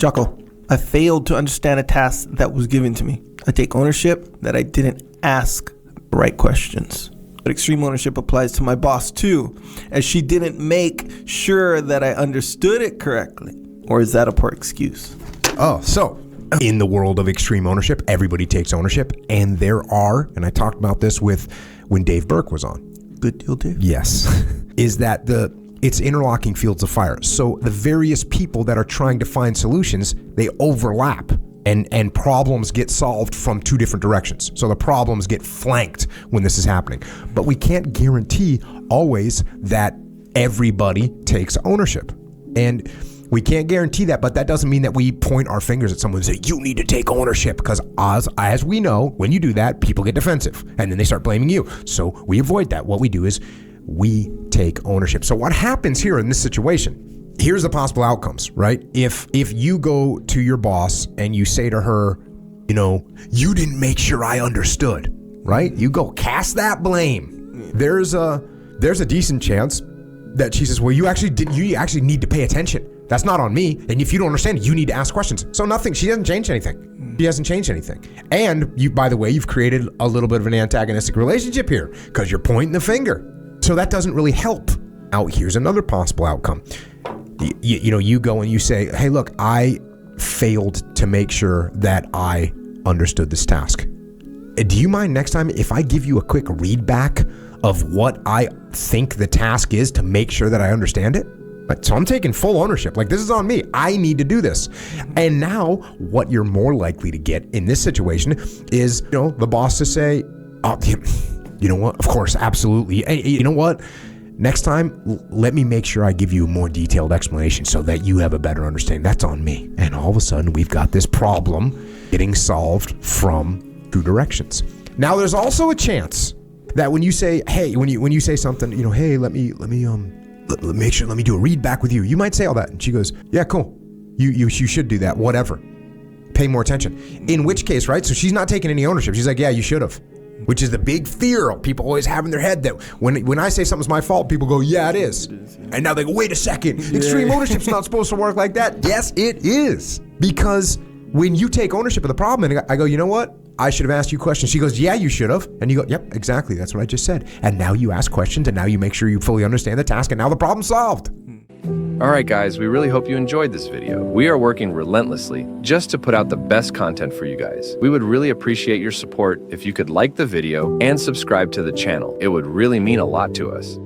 Jocko, I failed to understand a task that was given to me. I take ownership that I didn't ask the right questions. But extreme ownership applies to my boss too, as she didn't make sure that I understood it correctly. Or is that a poor excuse? Oh, so in the world of extreme ownership, everybody takes ownership. And there are, and I talked about this when Dave Burke was on. Good deal, Dave. Yes. Is that it's interlocking fields of fire. So the various people that are trying to find solutions, they overlap. And problems get solved from two different directions. So the problems get flanked when this is happening. But we can't guarantee always that everybody takes ownership. And we can't guarantee that, but that doesn't mean that we point our fingers at someone and say, you need to take ownership. Because as we know, when you do that, people get defensive. And then they start blaming you. So we avoid that. What we do is we take ownership. So what happens here in this situation? Here's the possible outcomes, right? If you go to your boss and you say to her, you didn't make sure I understood, right? You go cast that blame. There's a decent chance that she says, well, you actually need to pay attention. That's not on me. And if you don't understand, you need to ask questions. So nothing. She hasn't changed anything. She hasn't changed anything. And you, by the way, you've created a little bit of an antagonistic relationship here because you're pointing the finger. So that doesn't really help. Now, here's another possible outcome. You go and you say, hey, look, I failed to make sure that I understood this task. Do you mind next time if I give you a quick read back of what I think the task is to make sure that I understand it? So I'm taking full ownership. Like, this is on me. I need to do this. And now what you're more likely to get in this situation is, the boss to say, oh, you know what? Of course, absolutely. Hey, you know what? Next time, let me make sure I give you a more detailed explanation so that you have a better understanding. That's on me. And all of a sudden, we've got this problem getting solved from two directions. Now, there's also a chance that when you say, hey, when you say something, hey, let me do a read back with you. You might say all that. And she goes, yeah, cool. You should do that. Whatever. Pay more attention. In which case, right? So she's not taking any ownership. She's like, yeah, you should have. Which is the big fear people always have in their head, that when I say something's my fault, people go, yeah, it is. And now they go, wait a second, extreme ownership's not supposed to work like that. Yes, it is. Because when you take ownership of the problem, and I go, you know what? I should have asked you questions. She goes, yeah, you should have. And you go, yep, exactly. That's what I just said. And now you ask questions, and now you make sure you fully understand the task, and now the problem's solved. All right, guys, we really hope you enjoyed this video. We are working relentlessly just to put out the best content for you guys. We would really appreciate your support if you could like the video and subscribe to the channel. It would really mean a lot to us.